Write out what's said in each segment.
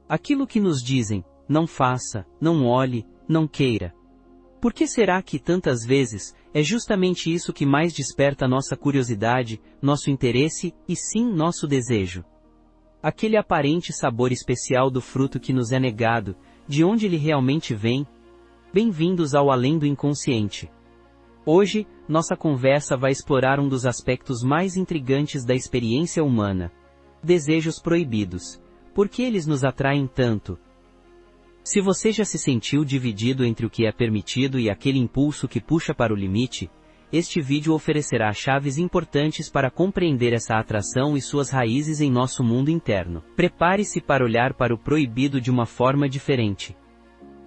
Aquilo que nos dizem, não faça, não olhe, não queira. Por que será que tantas vezes é justamente isso que mais desperta nossa curiosidade, nosso interesse e sim nosso desejo? Aquele aparente sabor especial do fruto que nos é negado, de onde ele realmente vem? Bem-vindos ao Além do Inconsciente. Hoje, nossa conversa vai explorar um dos aspectos mais intrigantes da experiência humana. Desejos proibidos. Por que eles nos atraem tanto? Se você já se sentiu dividido entre o que é permitido e aquele impulso que puxa para o limite, este vídeo oferecerá chaves importantes para compreender essa atração e suas raízes em nosso mundo interno. Prepare-se para olhar para o proibido de uma forma diferente.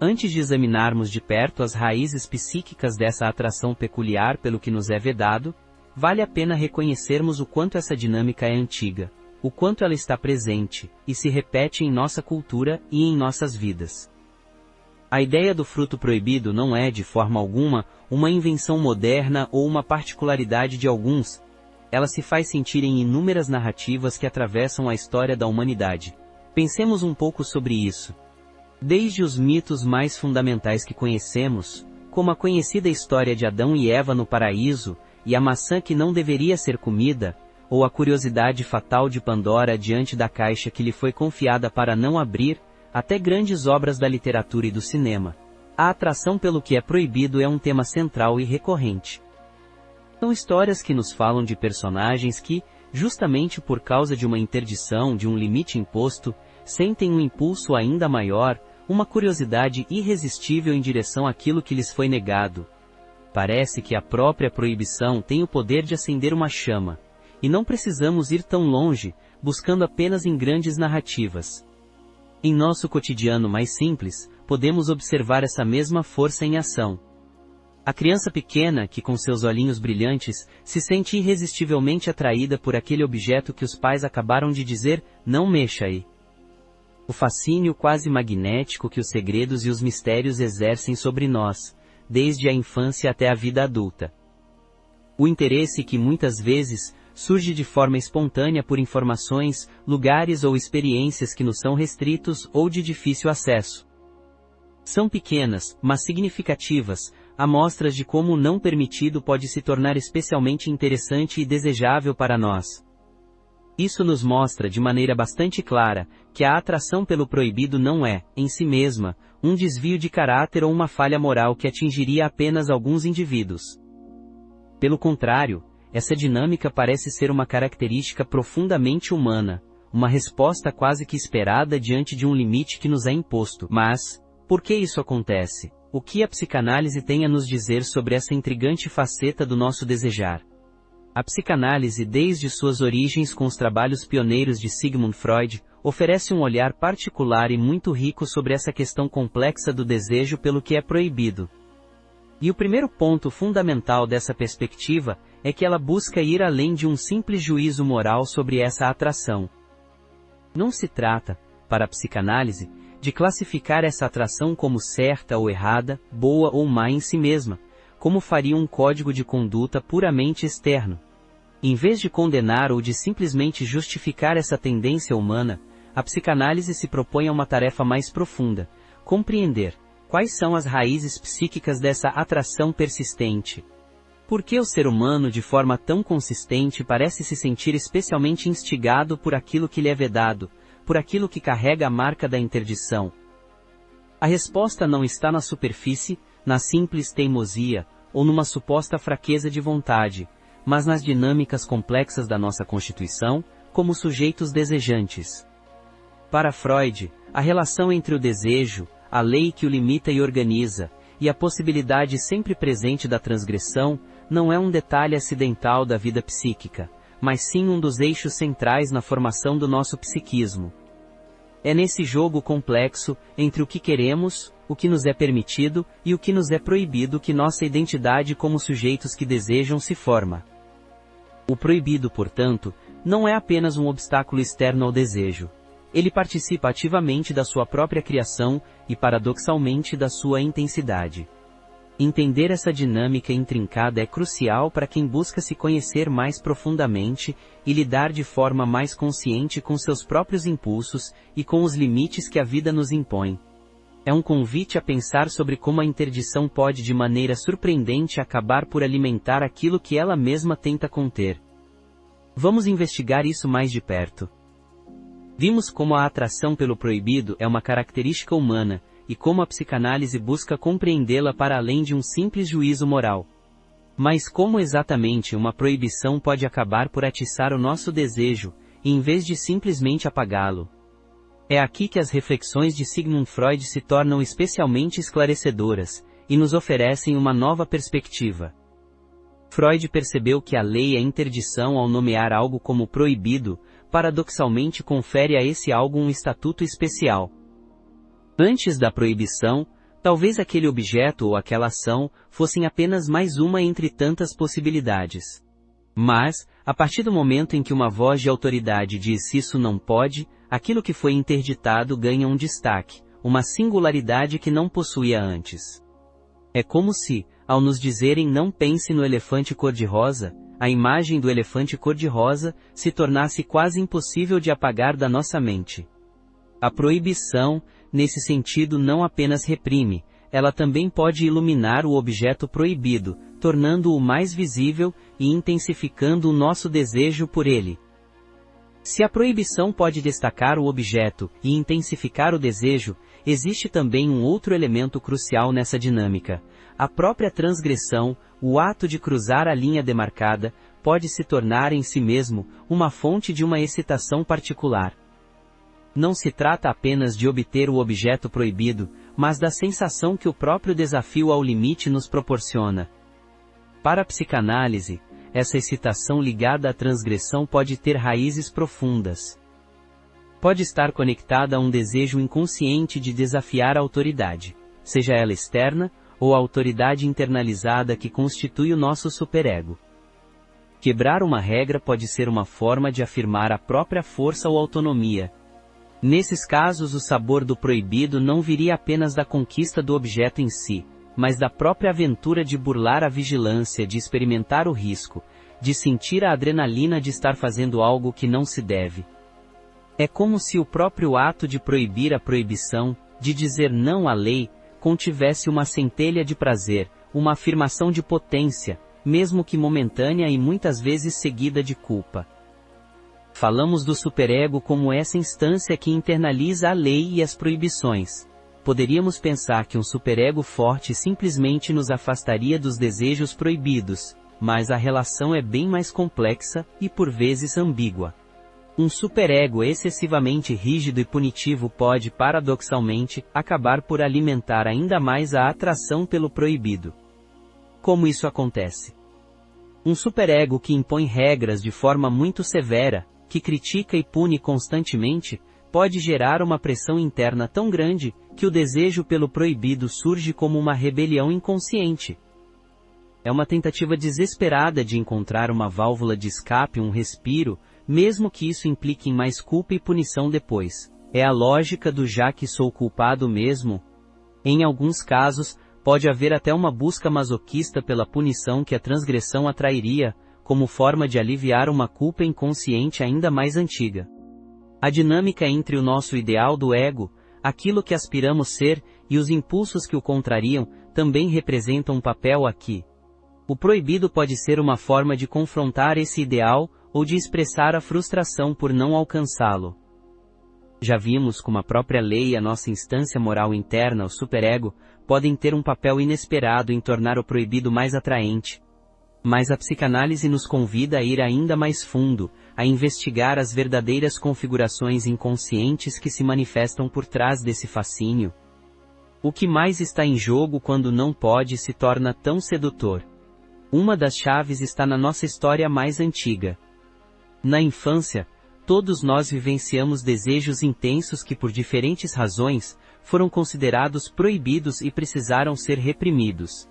Antes de examinarmos de perto as raízes psíquicas dessa atração peculiar pelo que nos é vedado, vale a pena reconhecermos o quanto essa dinâmica é antiga, o quanto ela está presente e se repete em nossa cultura e em nossas vidas. A ideia do fruto proibido não é, de forma alguma, uma invenção moderna ou uma particularidade de alguns. Ela se faz sentir em inúmeras narrativas que atravessam a história da humanidade. Pensemos um pouco sobre isso. Desde os mitos mais fundamentais que conhecemos, como a conhecida história de Adão e Eva no paraíso, e a maçã que não deveria ser comida, ou a curiosidade fatal de Pandora diante da caixa que lhe foi confiada para não abrir, até grandes obras da literatura e do cinema. A atração pelo que é proibido é um tema central e recorrente. São histórias que nos falam de personagens que, justamente por causa de uma interdição, de um limite imposto, sentem um impulso ainda maior, uma curiosidade irresistível em direção àquilo que lhes foi negado. Parece que a própria proibição tem o poder de acender uma chama, e não precisamos ir tão longe, buscando apenas em grandes narrativas. Em nosso cotidiano mais simples, podemos observar essa mesma força em ação. A criança pequena, que com seus olhinhos brilhantes, se sente irresistivelmente atraída por aquele objeto que os pais acabaram de dizer, não mexa aí. O fascínio quase magnético que os segredos e os mistérios exercem sobre nós, desde a infância até a vida adulta. O interesse que muitas vezes surge de forma espontânea por informações, lugares ou experiências que nos são restritos ou de difícil acesso. São pequenas, mas significativas, amostras de como o não permitido pode se tornar especialmente interessante e desejável para nós. Isso nos mostra de maneira bastante clara que a atração pelo proibido não é, em si mesma, um desvio de caráter ou uma falha moral que atingiria apenas alguns indivíduos. Pelo contrário, essa dinâmica parece ser uma característica profundamente humana, uma resposta quase que esperada diante de um limite que nos é imposto. Mas, por que isso acontece? O que a psicanálise tem a nos dizer sobre essa intrigante faceta do nosso desejar? A psicanálise, desde suas origens com os trabalhos pioneiros de Sigmund Freud, oferece um olhar particular e muito rico sobre essa questão complexa do desejo pelo que é proibido. E o primeiro ponto fundamental dessa perspectiva é que ela busca ir além de um simples juízo moral sobre essa atração. Não se trata, para a psicanálise, de classificar essa atração como certa ou errada, boa ou má em si mesma, como faria um código de conduta puramente externo. Em vez de condenar ou de simplesmente justificar essa tendência humana, a psicanálise se propõe a uma tarefa mais profunda: compreender quais são as raízes psíquicas dessa atração persistente. Por que o ser humano, de forma tão consistente, parece se sentir especialmente instigado por aquilo que lhe é vedado, por aquilo que carrega a marca da interdição? A resposta não está na superfície, na simples teimosia, ou numa suposta fraqueza de vontade, mas nas dinâmicas complexas da nossa constituição, como sujeitos desejantes. Para Freud, a relação entre o desejo, a lei que o limita e organiza, e a possibilidade sempre presente da transgressão, não é um detalhe acidental da vida psíquica, mas sim um dos eixos centrais na formação do nosso psiquismo. É nesse jogo complexo, entre o que queremos, o que nos é permitido e o que nos é proibido que nossa identidade como sujeitos que desejam se forma. O proibido, portanto, não é apenas um obstáculo externo ao desejo. Ele participa ativamente da sua própria criação e, paradoxalmente, da sua intensidade. Entender essa dinâmica intrincada é crucial para quem busca se conhecer mais profundamente e lidar de forma mais consciente com seus próprios impulsos e com os limites que a vida nos impõe. É um convite a pensar sobre como a interdição pode de maneira surpreendente acabar por alimentar aquilo que ela mesma tenta conter. Vamos investigar isso mais de perto. Vimos como a atração pelo proibido é uma característica humana, e como a psicanálise busca compreendê-la para além de um simples juízo moral. Mas como exatamente uma proibição pode acabar por atiçar o nosso desejo, em vez de simplesmente apagá-lo? É aqui que as reflexões de Sigmund Freud se tornam especialmente esclarecedoras, e nos oferecem uma nova perspectiva. Freud percebeu que a lei e a interdição, ao nomear algo como proibido, paradoxalmente confere a esse algo um estatuto especial. Antes da proibição, talvez aquele objeto ou aquela ação fossem apenas mais uma entre tantas possibilidades. Mas, a partir do momento em que uma voz de autoridade diz isso não pode, aquilo que foi interditado ganha um destaque, uma singularidade que não possuía antes. É como se, ao nos dizerem não pense no elefante cor-de-rosa, a imagem do elefante cor-de-rosa se tornasse quase impossível de apagar da nossa mente. A proibição, nesse sentido, não apenas reprime, ela também pode iluminar o objeto proibido, tornando-o mais visível e intensificando o nosso desejo por ele. Se a proibição pode destacar o objeto e intensificar o desejo, existe também um outro elemento crucial nessa dinâmica. A própria transgressão, o ato de cruzar a linha demarcada, pode se tornar em si mesmo uma fonte de uma excitação particular. Não se trata apenas de obter o objeto proibido, mas da sensação que o próprio desafio ao limite nos proporciona. Para a psicanálise, essa excitação ligada à transgressão pode ter raízes profundas. Pode estar conectada a um desejo inconsciente de desafiar a autoridade, seja ela externa, ou a autoridade internalizada que constitui o nosso superego. Quebrar uma regra pode ser uma forma de afirmar a própria força ou autonomia. Nesses casos, o sabor do proibido não viria apenas da conquista do objeto em si, mas da própria aventura de burlar a vigilância, de experimentar o risco, de sentir a adrenalina de estar fazendo algo que não se deve. É como se o próprio ato de proibir a proibição, de dizer não à lei, contivesse uma centelha de prazer, uma afirmação de potência, mesmo que momentânea e muitas vezes seguida de culpa. Falamos do superego como essa instância que internaliza a lei e as proibições. Poderíamos pensar que um superego forte simplesmente nos afastaria dos desejos proibidos, mas a relação é bem mais complexa e por vezes ambígua. Um superego excessivamente rígido e punitivo pode, paradoxalmente, acabar por alimentar ainda mais a atração pelo proibido. Como isso acontece? Um superego que impõe regras de forma muito severa, que critica e pune constantemente, pode gerar uma pressão interna tão grande, que o desejo pelo proibido surge como uma rebelião inconsciente. É uma tentativa desesperada de encontrar uma válvula de escape, um respiro, mesmo que isso implique em mais culpa e punição depois. É a lógica do já que sou culpado mesmo. Em alguns casos, pode haver até uma busca masoquista pela punição que a transgressão atrairia, como forma de aliviar uma culpa inconsciente ainda mais antiga. A dinâmica entre o nosso ideal do ego, aquilo que aspiramos ser, e os impulsos que o contrariam, também representam um papel aqui. O proibido pode ser uma forma de confrontar esse ideal, ou de expressar a frustração por não alcançá-lo. Já vimos como a própria lei e a nossa instância moral interna, o superego, podem ter um papel inesperado em tornar o proibido mais atraente. Mas a psicanálise nos convida a ir ainda mais fundo, a investigar as verdadeiras configurações inconscientes que se manifestam por trás desse fascínio. O que mais está em jogo quando não pode se torna tão sedutor? Uma das chaves está na nossa história mais antiga. Na infância, todos nós vivenciamos desejos intensos que por diferentes razões, foram considerados proibidos e precisaram ser reprimidos.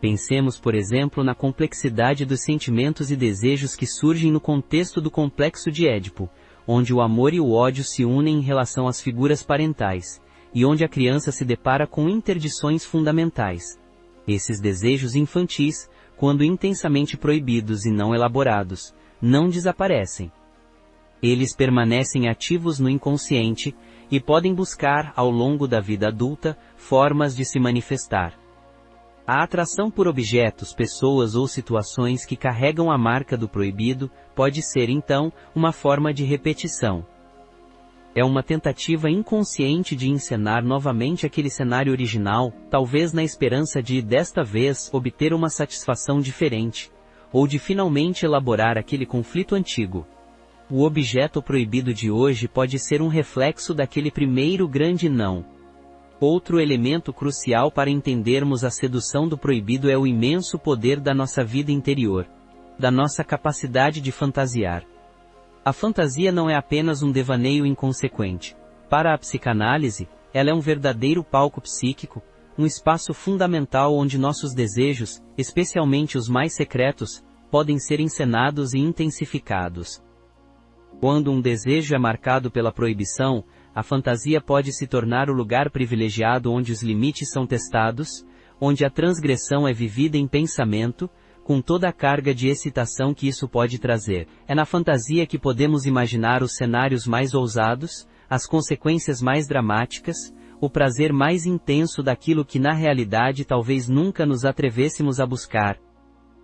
Pensemos, por exemplo, na complexidade dos sentimentos e desejos que surgem no contexto do complexo de Édipo, onde o amor e o ódio se unem em relação às figuras parentais, e onde a criança se depara com interdições fundamentais. Esses desejos infantis, quando intensamente proibidos e não elaborados, não desaparecem. Eles permanecem ativos no inconsciente e podem buscar, ao longo da vida adulta, formas de se manifestar. A atração por objetos, pessoas ou situações que carregam a marca do proibido pode ser, então, uma forma de repetição. É uma tentativa inconsciente de encenar novamente aquele cenário original, talvez na esperança de, desta vez, obter uma satisfação diferente, ou de finalmente elaborar aquele conflito antigo. O objeto proibido de hoje pode ser um reflexo daquele primeiro grande não. Outro elemento crucial para entendermos a sedução do proibido é o imenso poder da nossa vida interior, da nossa capacidade de fantasiar. A fantasia não é apenas um devaneio inconsequente. Para a psicanálise, ela é um verdadeiro palco psíquico, um espaço fundamental onde nossos desejos, especialmente os mais secretos, podem ser encenados e intensificados. Quando um desejo é marcado pela proibição, a fantasia pode se tornar o lugar privilegiado onde os limites são testados, onde a transgressão é vivida em pensamento, com toda a carga de excitação que isso pode trazer. É na fantasia que podemos imaginar os cenários mais ousados, as consequências mais dramáticas, o prazer mais intenso daquilo que na realidade talvez nunca nos atrevêssemos a buscar.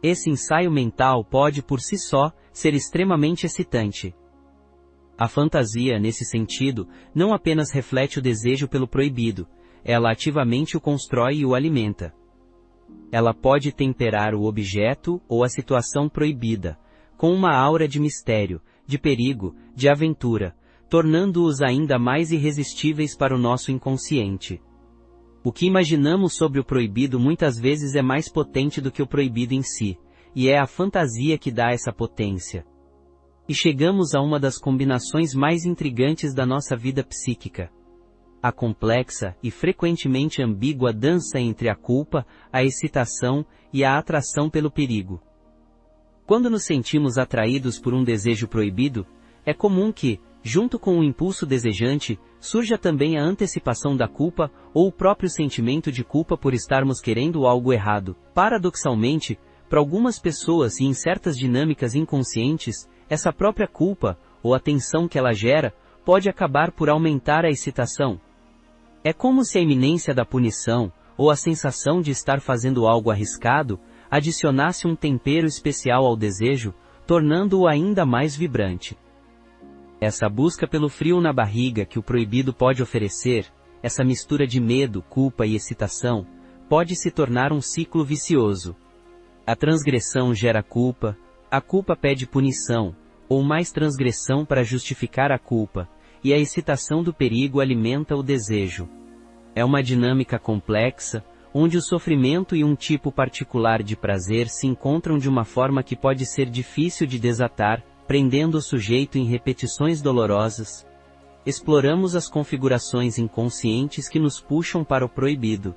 Esse ensaio mental pode por si só ser extremamente excitante. A fantasia, nesse sentido, não apenas reflete o desejo pelo proibido, ela ativamente o constrói e o alimenta. Ela pode temperar o objeto ou a situação proibida, com uma aura de mistério, de perigo, de aventura, tornando-os ainda mais irresistíveis para o nosso inconsciente. O que imaginamos sobre o proibido muitas vezes é mais potente do que o proibido em si, e é a fantasia que dá essa potência. E chegamos a uma das combinações mais intrigantes da nossa vida psíquica. A complexa e frequentemente ambígua dança entre a culpa, a excitação e a atração pelo perigo. Quando nos sentimos atraídos por um desejo proibido, é comum que, junto com o impulso desejante, surja também a antecipação da culpa ou o próprio sentimento de culpa por estarmos querendo algo errado. Paradoxalmente, para algumas pessoas e em certas dinâmicas inconscientes, essa própria culpa, ou a tensão que ela gera, pode acabar por aumentar a excitação. É como se a iminência da punição, ou a sensação de estar fazendo algo arriscado, adicionasse um tempero especial ao desejo, tornando-o ainda mais vibrante. Essa busca pelo frio na barriga que o proibido pode oferecer, essa mistura de medo, culpa e excitação, pode se tornar um ciclo vicioso. A transgressão gera culpa, a culpa pede punição, ou mais transgressão para justificar a culpa, e a excitação do perigo alimenta o desejo. É uma dinâmica complexa, onde o sofrimento e um tipo particular de prazer se encontram de uma forma que pode ser difícil de desatar, prendendo o sujeito em repetições dolorosas. Exploramos as configurações inconscientes que nos puxam para o proibido.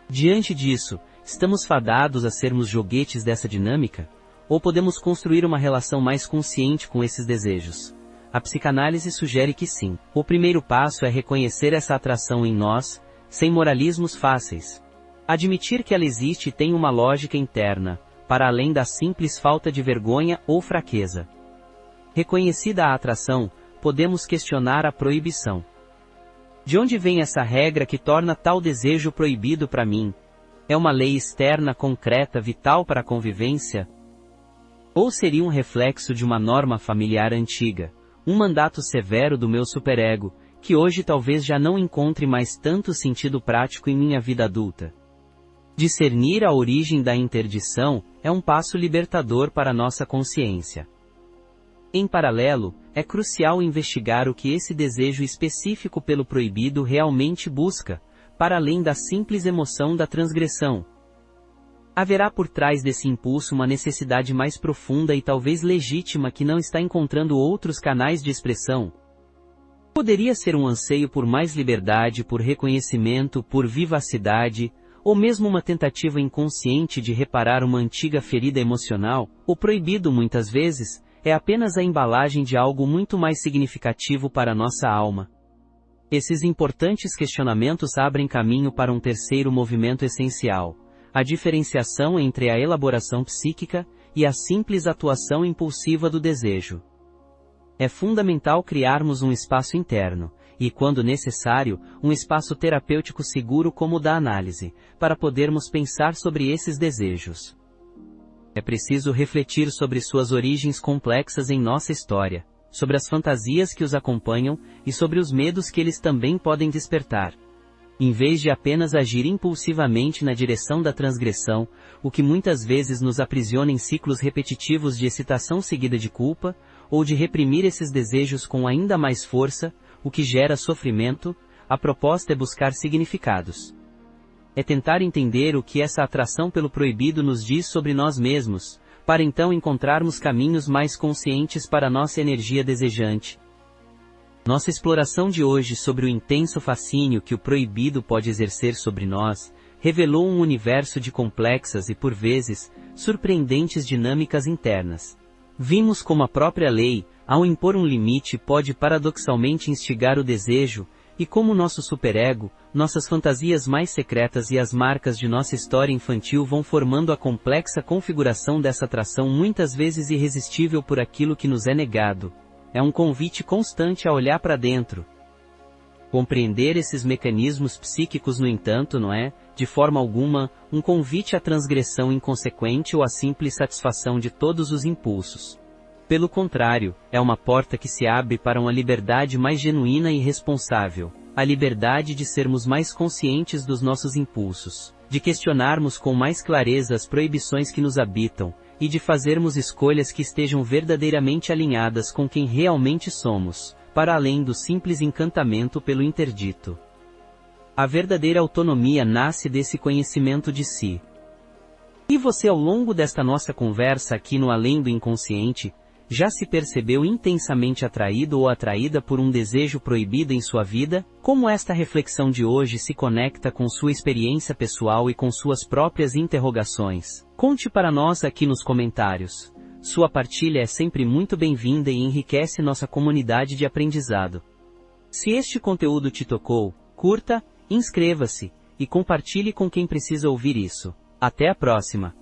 Diante disso, estamos fadados a sermos joguetes dessa dinâmica? Ou podemos construir uma relação mais consciente com esses desejos? A psicanálise sugere que sim. O primeiro passo é reconhecer essa atração em nós, sem moralismos fáceis. Admitir que ela existe e tem uma lógica interna, para além da simples falta de vergonha ou fraqueza. Reconhecida a atração, podemos questionar a proibição. De onde vem essa regra que torna tal desejo proibido para mim? É uma lei externa concreta vital para a convivência? Ou seria um reflexo de uma norma familiar antiga, um mandato severo do meu superego, que hoje talvez já não encontre mais tanto sentido prático em minha vida adulta? Discernir a origem da interdição é um passo libertador para nossa consciência. Em paralelo, é crucial investigar o que esse desejo específico pelo proibido realmente busca, para além da simples emoção da transgressão. Haverá por trás desse impulso uma necessidade mais profunda e talvez legítima que não está encontrando outros canais de expressão. Poderia ser um anseio por mais liberdade, por reconhecimento, por vivacidade, ou mesmo uma tentativa inconsciente de reparar uma antiga ferida emocional. O proibido, muitas vezes, é apenas a embalagem de algo muito mais significativo para nossa alma. Esses importantes questionamentos abrem caminho para um terceiro movimento essencial: a diferenciação entre a elaboração psíquica e a simples atuação impulsiva do desejo. É fundamental criarmos um espaço interno, e, quando necessário, um espaço terapêutico seguro como o da análise, para podermos pensar sobre esses desejos. É preciso refletir sobre suas origens complexas em nossa história, sobre as fantasias que os acompanham e sobre os medos que eles também podem despertar. Em vez de apenas agir impulsivamente na direção da transgressão, o que muitas vezes nos aprisiona em ciclos repetitivos de excitação seguida de culpa, ou de reprimir esses desejos com ainda mais força, o que gera sofrimento, a proposta é buscar significados. É tentar entender o que essa atração pelo proibido nos diz sobre nós mesmos, para então encontrarmos caminhos mais conscientes para nossa energia desejante. Nossa exploração de hoje sobre o intenso fascínio que o proibido pode exercer sobre nós, revelou um universo de complexas e, por vezes, surpreendentes dinâmicas internas. Vimos como a própria lei, ao impor um limite, pode paradoxalmente instigar o desejo, e como nosso superego, nossas fantasias mais secretas e as marcas de nossa história infantil vão formando a complexa configuração dessa atração muitas vezes irresistível por aquilo que nos é negado. É um convite constante a olhar para dentro. Compreender esses mecanismos psíquicos, no entanto, não é, de forma alguma, um convite à transgressão inconsequente ou à simples satisfação de todos os impulsos. Pelo contrário, é uma porta que se abre para uma liberdade mais genuína e responsável, a liberdade de sermos mais conscientes dos nossos impulsos, de questionarmos com mais clareza as proibições que nos habitam, e de fazermos escolhas que estejam verdadeiramente alinhadas com quem realmente somos, para além do simples encantamento pelo interdito. A verdadeira autonomia nasce desse conhecimento de si. E você, ao longo desta nossa conversa aqui no Além do Inconsciente, já se percebeu intensamente atraído ou atraída por um desejo proibido em sua vida? Como esta reflexão de hoje se conecta com sua experiência pessoal e com suas próprias interrogações? Conte para nós aqui nos comentários. Sua partilha é sempre muito bem-vinda e enriquece nossa comunidade de aprendizado. Se este conteúdo te tocou, curta, inscreva-se e compartilhe com quem precisa ouvir isso. Até a próxima!